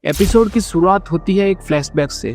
Episode की शुरुआत होती है एक फ्लैशबैक से।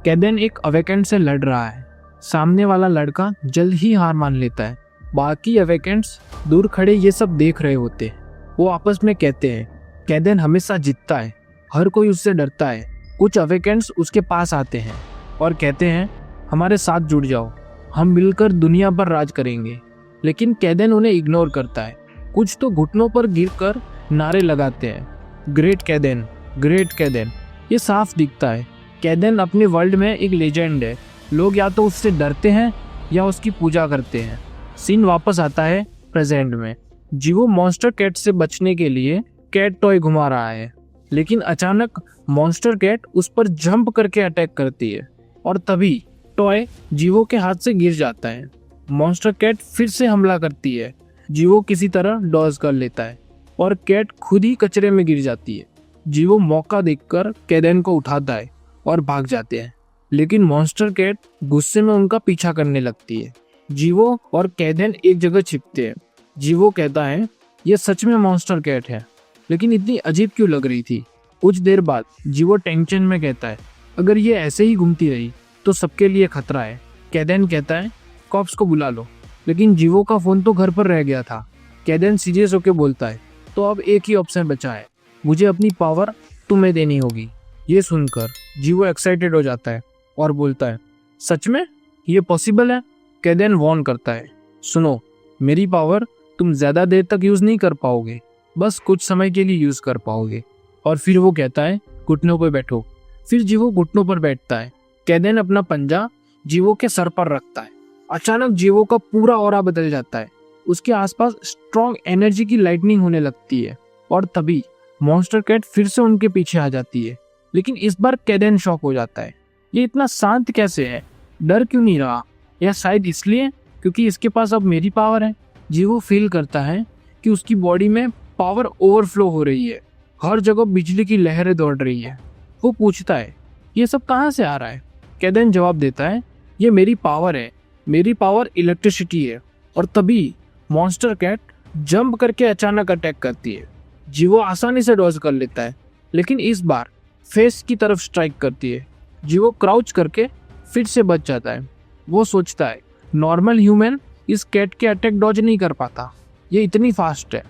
कैदेन एक अवेकेंट से लड़ रहा है। सामने वाला लड़का जल्द ही हार मान लेता है। बाकी अवेकेंट्स दूर खड़े ये सब देख रहे होते हैं। वो आपस में कहते हैं कैदेन हमेशा जीतता है, हर कोई उससे डरता है। कुछ अवेकेंट्स उसके पास आते हैं और कहते हैं हमारे साथ जुड़ जाओ, हम मिलकर दुनिया पर राज करेंगे। लेकिन कैदेन उन्हें इग्नोर करता है। कुछ तो घुटनों पर गिरकर नारे लगाते हैं, ग्रेट कैदेन, ग्रेट कैदेन। ये साफ दिखता है कैदेन अपने वर्ल्ड में एक लेजेंड है। लोग या तो उससे डरते हैं या उसकी पूजा करते हैं। सीन वापस आता है प्रेजेंट में। जीवो मॉन्स्टर कैट से बचने के लिए कैट टॉय घुमा रहा है, लेकिन अचानक मॉन्स्टर कैट उस पर जंप करके अटैक करती है और तभी टॉय जीवो के हाथ से गिर जाता है। मॉन्स्टर कैट फिर से हमला करती है। जीवो किसी तरह डॉज कर लेता है और कैट खुद ही कचरे में गिर जाती है। जीवो मौका देखकर कैदेन को उठाता है और भाग जाते हैं, लेकिन मॉन्स्टर कैट गुस्से में उनका पीछा करने लगती है। जीवो और कैदेन एक जगह छिपते हैं। जीवो कहता है ये सच में मॉन्स्टर कैट है, लेकिन इतनी अजीब क्यों लग रही थी। कुछ देर बाद जीवो टेंशन में कहता है अगर ये ऐसे ही घूमती रही तो सबके लिए खतरा है। कैदेन कहता है कॉप्स को बुला लो, लेकिन जीवो का फोन तो घर पर रह गया था। कैदेन सीरियस होकर बोलता है तो अब एक ही ऑप्शन बचा है, मुझे अपनी पावर तुम्हें देनी होगी। ये सुनकर जीवो एक्साइटेड हो जाता है और बोलता है सच में ये पॉसिबल है। कैदेन वार्न करता है सुनो, मेरी पावर तुम ज्यादा देर तक यूज नहीं कर पाओगे, बस कुछ समय के लिए यूज कर पाओगे। और फिर वो कहता है घुटनों पर बैठो। फिर जीवो घुटनों पर बैठता है। कैदेन अपना पंजा जीवो के सर पर रखता है। अचानक जीवो का पूरा ऑरा बदल जाता है। उसके आसपास स्ट्रॉन्ग एनर्जी की लाइटनिंग होने लगती है और तभी मॉन्स्टर कैट फिर से उनके पीछे आ जाती है। लेकिन इस बार कैदेन शॉक हो जाता है, ये इतना शांत कैसे है, डर क्यों नहीं रहा, या शायद इसलिए क्योंकि इसके पास अब मेरी पावर है। जीवो फील करता है कि उसकी बॉडी में पावर ओवरफ्लो हो रही है, हर जगह बिजली की लहरें दौड़ रही है। वो पूछता है ये सब कहाँ से आ रहा है। कैदेन जवाब देता है ये मेरी पावर है, मेरी पावर इलेक्ट्रिसिटी है। और तभी मॉन्स्टर कैट जंप करके अचानक अटैक करती है। जीवो आसानी से डॉज कर लेता है, लेकिन इस बार फेस की तरफ स्ट्राइक करती है। जीवो क्राउच करके फिर से बच जाता है। वो सोचता है नॉर्मल ह्यूमन इस कैट के अटैक डॉज नहीं कर पाता, ये इतनी फास्ट है।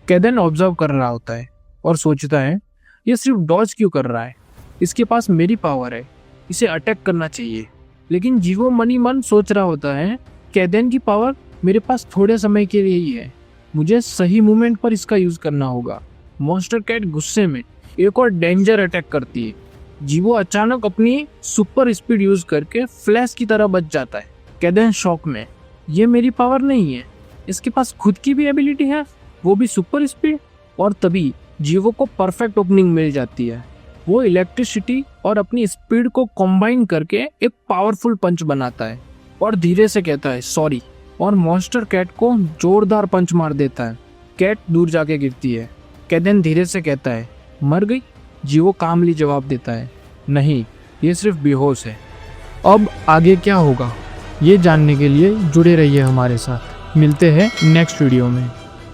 कैदेन ऑब्जर्व कर रहा होता है और सोचता है ये सिर्फ डॉज क्यों कर रहा है, इसके पास मेरी पावर है, इसे अटैक करना चाहिए। लेकिन जीवो मनी मन सोच रहा होता है कैदेन की पावर मेरे पास थोड़े समय के लिए ही है, मुझे सही मोमेंट पर इसका यूज करना होगा। मॉन्स्टर कैट गुस्से में एक और डेंजर अटैक करती है। जीवो अचानक अपनी सुपर स्पीड यूज करके फ्लैश की तरह बच जाता है। कैदेन शॉक में, ये मेरी पावर नहीं है, इसके पास खुद की भी एबिलिटी है, वो भी सुपर स्पीड। और तभी जीवो को परफेक्ट ओपनिंग मिल जाती है। वो इलेक्ट्रिसिटी और अपनी स्पीड को कंबाइन करके एक पावरफुल पंच बनाता है और धीरे से कहता है सॉरी, और मॉन्स्टर कैट को जोरदार पंच मार देता है। कैट दूर जाके गिरती है। कैदेन धीरे से कहता है मर गई। जीवो कामली जवाब देता है नहीं, ये सिर्फ बेहोश है। अब आगे क्या होगा ये जानने के लिए जुड़े रहिए हमारे साथ। मिलते हैं नेक्स्ट वीडियो में।